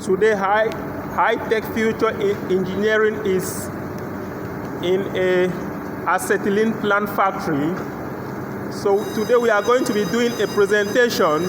Today, high-tech future engineering is in a acetylene plant factory. So today we are going to be doing a presentation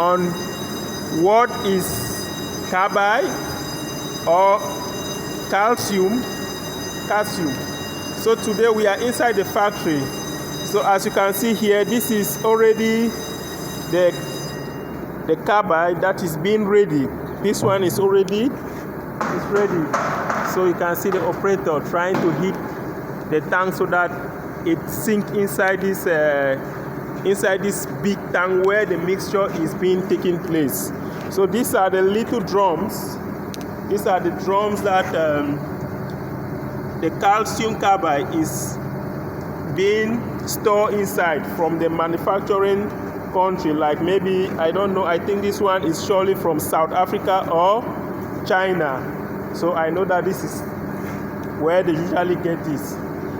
on what is carbide or calcium. So today we are inside the factory. So as you can see here, this is already the carbide that is being ready. This one is ready. So you can see the operator trying to hit the tank so that it sinks inside this big tank where the mixture is being taken place. So these are the little drums. These are the drums that the calcium carbide is being stored inside from the manufacturing country. Like maybe, I don't know, I think this one is surely from South Africa or China. So I know that this is where they usually get this.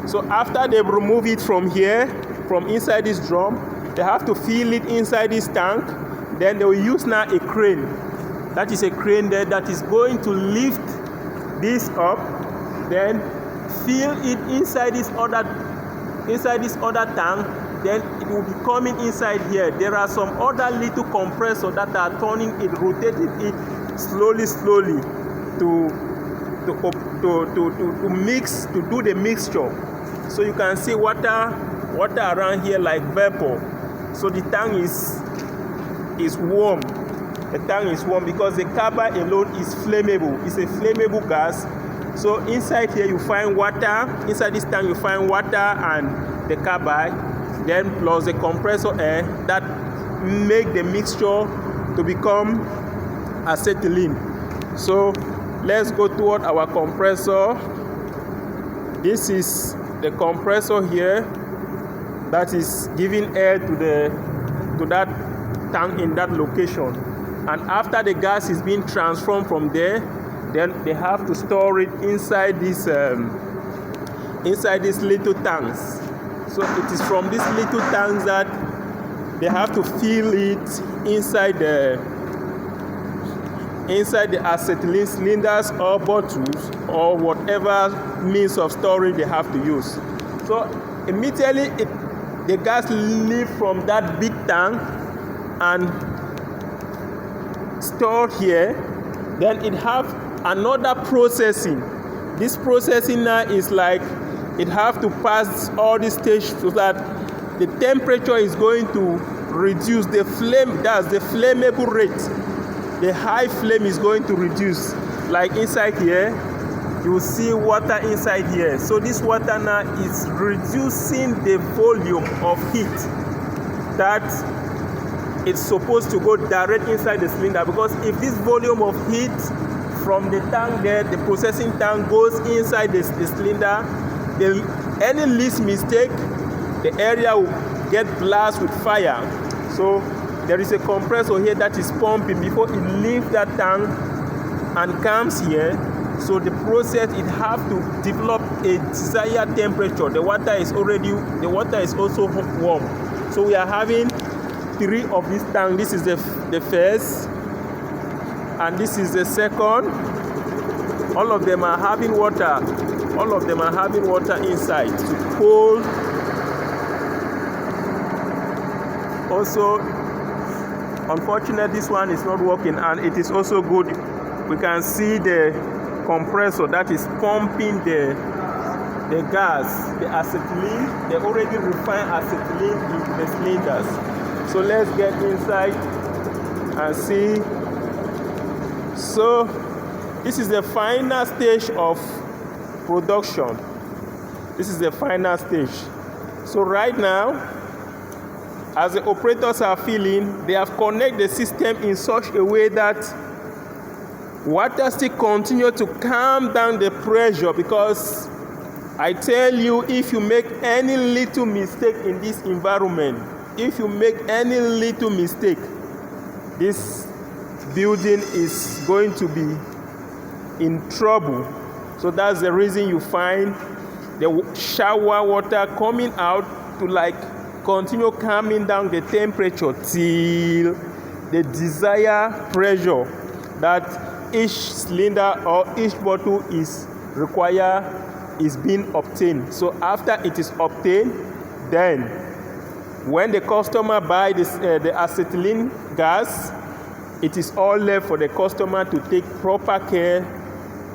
So after they remove it from here, from inside this drum, they have to fill it inside this tank. Then they will use now a crane. That is a crane there that is going to lift this up, then fill it inside this other tank. Then it will be coming inside here. There are some other little compressors that are turning it, rotating it slowly to mix, to do the mixture. So you can see water around here like vapor. So the tank is warm. The tank is warm because the carbide alone is flammable. It's a flammable gas. So inside here you find water. Inside this tank you find water and the carbide, then plus the compressor air that make the mixture to become acetylene. So let's go toward our compressor. This is the compressor here that is giving air to that tank in that location. And after the gas is being transformed from there, then they have to store it inside these little tanks. So it is from these little tanks that they have to fill it inside the acetylene cylinders or bottles or whatever means of storage they have to use. So immediately the gas leaves from that big tank and stored here. Then it have another processing. This processing now is like it have to pass all these stages so that the temperature is going to reduce. The flame, that's the flammable rate. The high flame is going to reduce. Like inside here, you will see water inside here. So this water now is reducing the volume of heat that it's supposed to go direct inside the cylinder. Because if this volume of heat from the tank there, the processing tank, goes inside the cylinder, any least mistake, the area will get blasted with fire. So there is a compressor here that is pumping before it leaves that tank and comes here. So the process, it have to develop a desired temperature. The water is also warm. So we are having 3 of these tanks. This is the first, and this is the second. All of them are having water. All of them are having water inside to cool. Also, unfortunately, this one is not working, and it is also good. We can see the compressor that is pumping the gas, the acetylene, the already refined acetylene into the cylinders. So let's get inside and see. So this is the final stage of production. This is the final stage. So right now, as the operators are filling, they have connected the system in such a way that water still continue to calm down the pressure. Because I tell you, if you make any little mistake in this environment, if you make any little mistake, this building is going to be in trouble. So that's the reason you find the shower water coming out to like continue calming down the temperature till the desired pressure that each cylinder or each bottle is being obtained. So after it is obtained, then when the customer buys the acetylene gas, it is all left for the customer to take proper care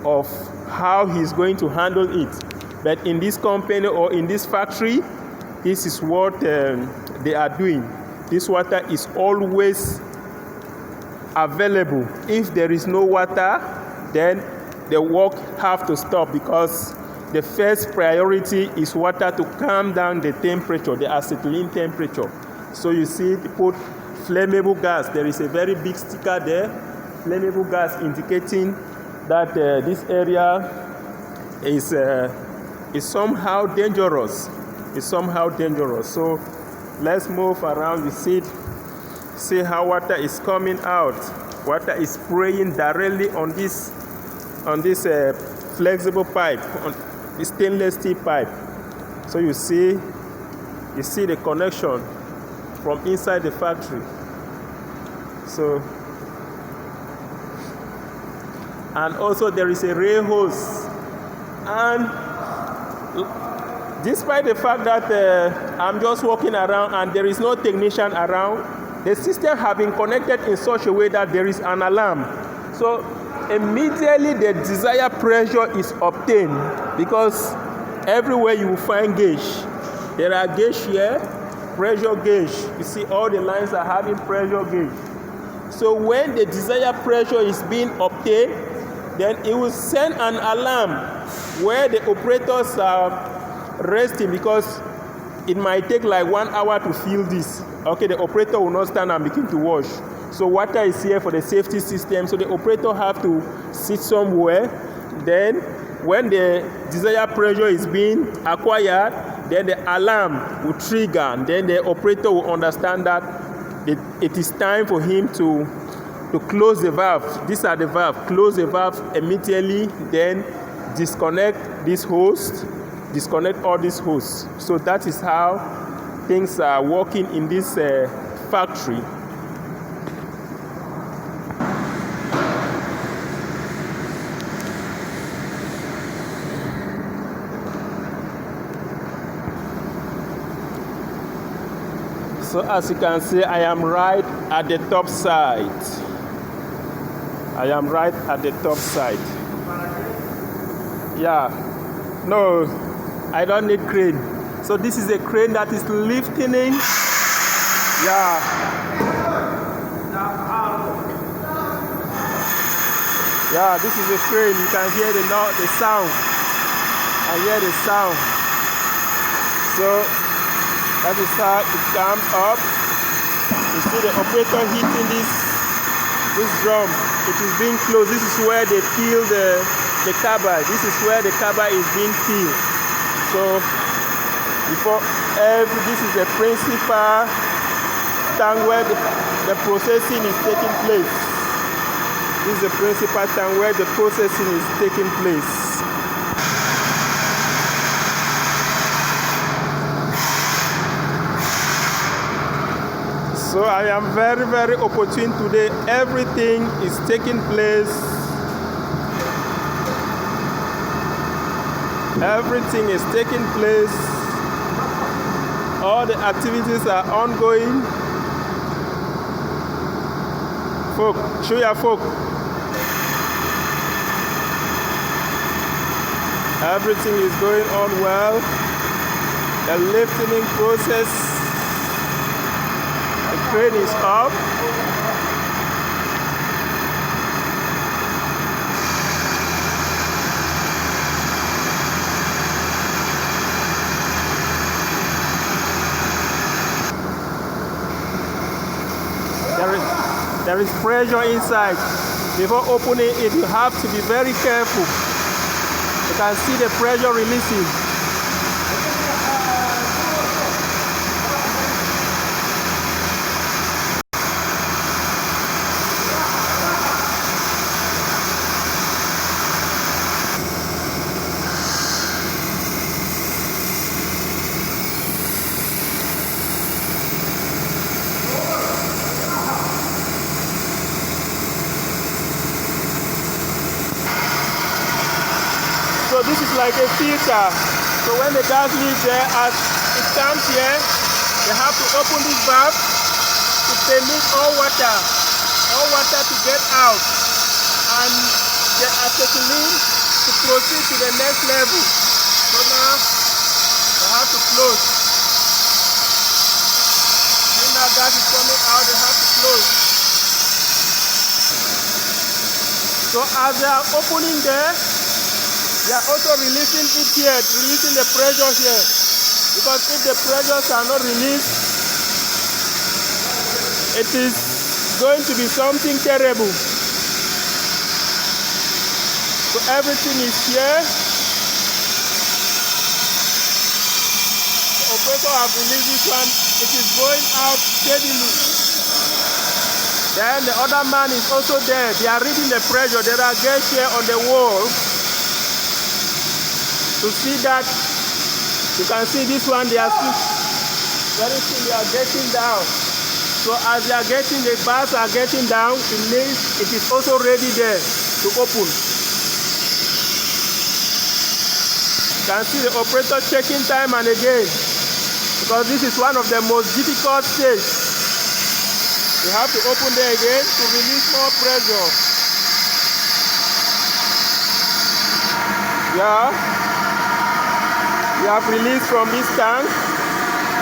of how he's going to handle it. But in this company or in this factory, this is what they are doing. This water is always available. If there is no water, then the work have to stop, because the first priority is water to calm down the temperature, the acetylene temperature. So you see, they put flammable gas. There is a very big sticker there, flammable gas, indicating that this area is somehow dangerous. It's somehow dangerous. So let's move around. You see how water is coming out. Water is spraying directly on this flexible pipe, on this stainless steel pipe. So you see the connection from inside the factory. So, and also there is a rail hose. And despite the fact that I'm just walking around and there is no technician around, the system has been connected in such a way that there is an alarm. So immediately the desired pressure is obtained, because everywhere you will find gauge. There are gauge here, pressure gauge. You see all the lines are having pressure gauge. So when the desired pressure is being obtained, then it will send an alarm where the operators are resting, because it might take like 1 hour to fill this. Okay, the operator will not stand and begin to wash. So water is here for the safety system. So the operator have to sit somewhere. Then when the desired pressure is being acquired, then the alarm will trigger. And then the operator will understand that it is time for him to close the valve. These are the valve. Close the valve immediately. Then disconnect this hose. Disconnect all these hoses. So that is how things are working in this factory. So as you can see, I am right at the top side. I am right at the top side. Yeah. No, I don't need crane. So this is a crane that is lifting. Yeah. Yeah, this is a crane. You can hear the sound. I hear the sound. So that is how it comes up. You see the operator hitting this drum. It is being closed. This is where they fill the carbure. This is where the carbure is being filled. So this is the principal tank where the processing is taking place. This is the principal tank where the processing is taking place. So I am very, very opportune today. Everything is taking place. Everything is taking place. All the activities are ongoing. Folk, show your folk. Everything is going on well. The lifting process. The crane is up. There is pressure inside. Before opening it, you have to be very careful. You can see the pressure releasing. So this is like a filter. So when the gas leaves there, as it comes here, they have to open this valve to permit all water to get out, and the acetylene to proceed to the next level. So now they have to close. When that gas is coming out, they have to close. So as they are opening there, they are also releasing it here, releasing the pressure here. Because if the pressures are not released, it is going to be something terrible. So everything is here. The operator has released this one. It is going out steadily. Then the other man is also there. They are reading the pressure. There are gauges here on the wall. To see that, you can see this one, they are still very soon they are getting down. So as they are getting, the bars are getting down, it means it is also ready there to open. You can see the operator checking time and again, because this is one of the most difficult stages. You have to open there again to release more pressure. Yeah. You have released from this tank.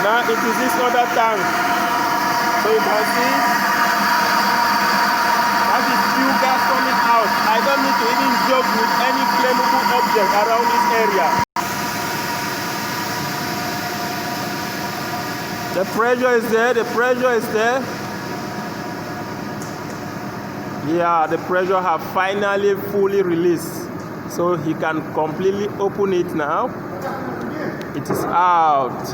Now it is this other tank. So you can see that is pure gas coming out. I don't need to even joke with any flammable object around this area. The pressure is there, the pressure is there. Yeah, the pressure have finally fully released. So he can completely open it now. It is out.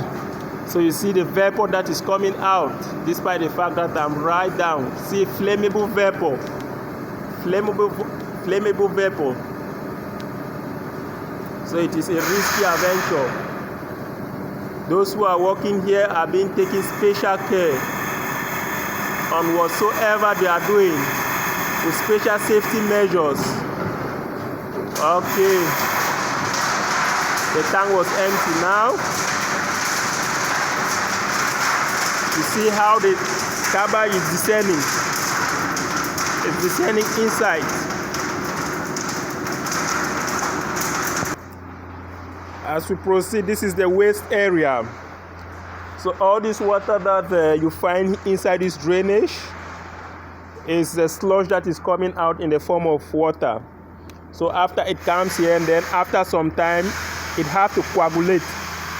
So you see the vapor that is coming out, despite the fact that I'm right down. See, flammable vapor. Flammable vapor. So it is a risky adventure. Those who are working here are being taken special care on whatsoever they are doing with special safety measures. Okay. The tank was empty now. You see how the carbure is descending. It's descending inside. As we proceed, this is the waste area. So all this water that you find inside this drainage is the sludge that is coming out in the form of water. So after it comes here, and then after some time, it has to coagulate.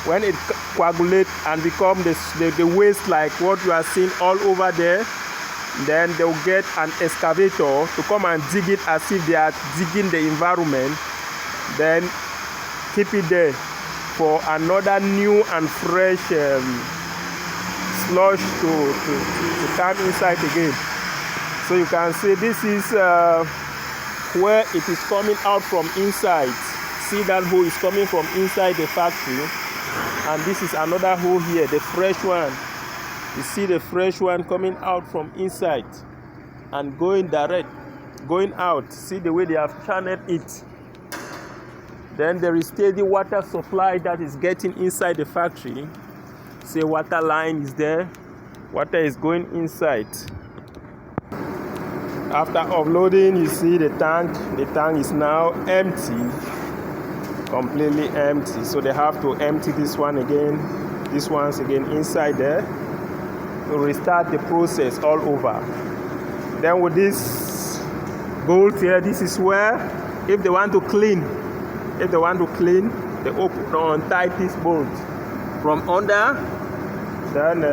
When it coagulates and become the waste like what you are seeing all over there, then they'll get an excavator to come and dig it as if they are digging the environment. Then keep it there for another new and fresh sludge to come inside again. So you can see this is where it is coming out from inside. See that hole is coming from inside the factory, and this is another hole here, the fresh one. You see the fresh one coming out from inside and going direct, going out. See the way they have channeled it. Then there is steady water supply that is getting inside the factory. See, water line is there. Water is going inside. After offloading, you see the tank. The tank is now empty, completely empty. So they have to empty this one again, this one's again inside there, to restart the process all over. Then with this bolt here, this is where, if they want to clean, they untie this bolt from under, then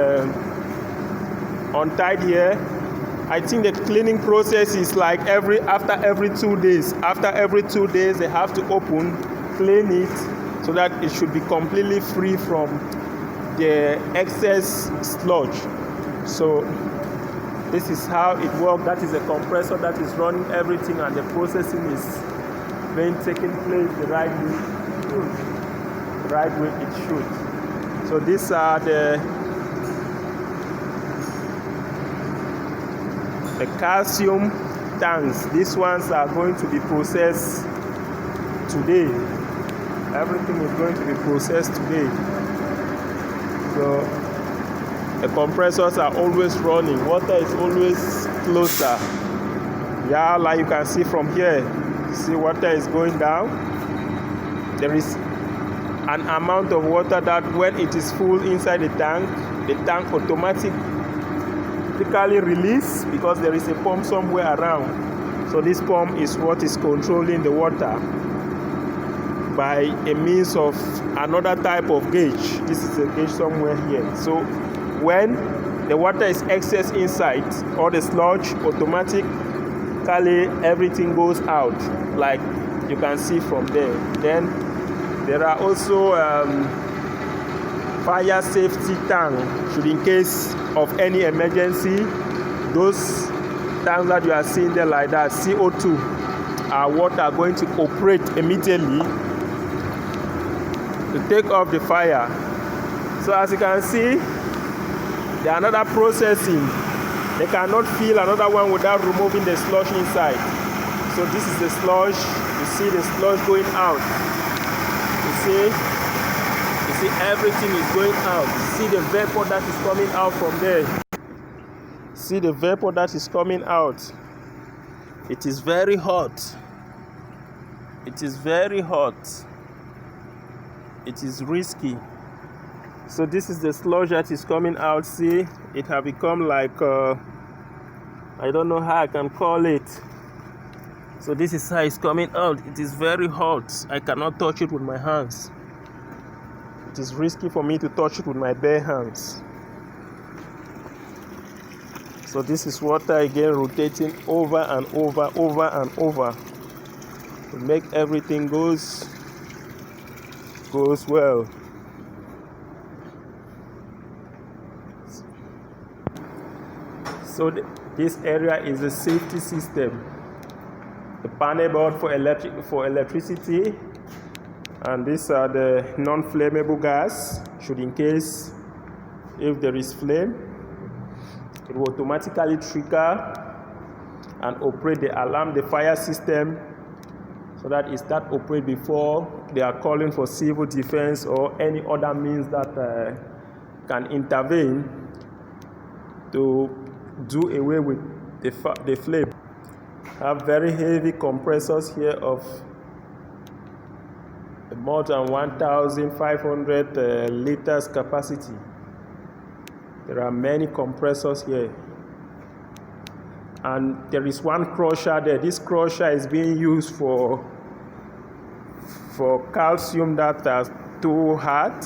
untied here. I think the cleaning process is like after every 2 days. After every 2 days, they have to clean it, so that it should be completely free from the excess sludge. So this is how it works. That is a compressor that is running everything, and the processing is taking place the right way it should. So these are the calcium tanks. These ones are going to be processed today. everything is going to be processed today. So the compressors are always running. Water is always closer. Yeah, like you can see from here. See, water is going down. There is an amount of water that when it is full inside the tank automatically releases because there is a pump somewhere around. So this pump is what is controlling the water by a means of another type of gauge. This is a gauge somewhere here. So when the water is excess inside or the sludge, automatically everything goes out, like you can see from there. Then there are also fire safety tank, should in case of any emergency, those tanks that you are seeing there like that, CO2 are what are going to operate immediately to take off the fire. So as you can see, there are another processing. They cannot fill another one without removing the sludge inside. So this is the sludge. You see the sludge going out. You see everything is going out. You see the vapor that is coming out from there. See the vapor that is coming out. It is very hot. It is very hot. It is risky. So this is the sludge that is coming out. See, it has become like I don't know how I can call it. So this is how it's coming out. It is very hot. I cannot touch it with my hands. It is risky for me to touch it with my bare hands. So this is water again rotating over and over to make everything goes well. So this area is a safety system. The panel board for electricity, and these are the non-flammable gas. Should in case if there is flame, it will automatically trigger and operate the alarm, the fire system, so that it starts operate before they are calling for civil defense or any other means that can intervene to do away with the flame. Have very heavy compressors here of more than 1,500 liters capacity. There are many compressors here. And there is one crusher there. This crusher is being used for calcium that are too hard.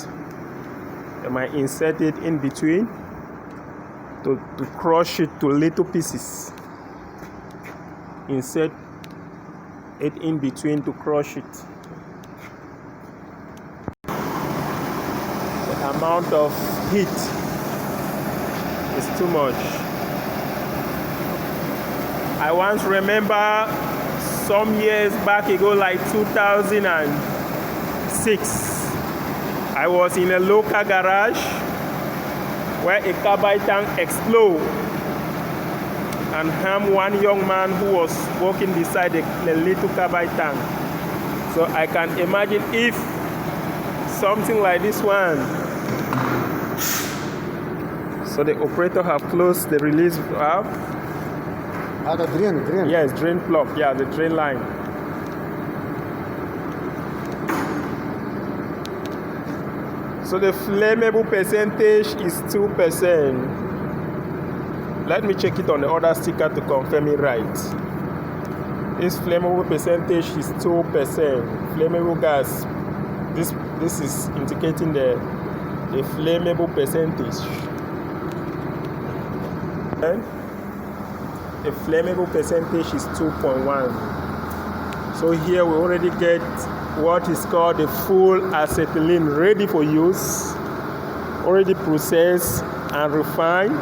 They might insert it in between to crush it to little pieces. Insert it in between to crush it. The amount of heat is too much. I once remember some years back ago, like 2006, I was in a local garage where a carbide tank exploded and harmed one young man who was walking beside the little carbide tank. So I can imagine if something like this one. So the operator have closed the release valve. The drain. Yes, drain plug. Yeah, the drain line. So the flammable percentage is 2%. Let me check it on the other sticker to confirm it right. This flammable percentage is 2%. Flammable gas. This is indicating the flammable percentage. And the flammable percentage is 2.1. So here we already get what is called the full acetylene ready for use, already processed and refined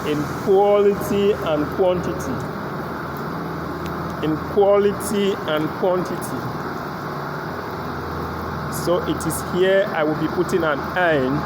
in quality and quantity. So it is here I will be putting an end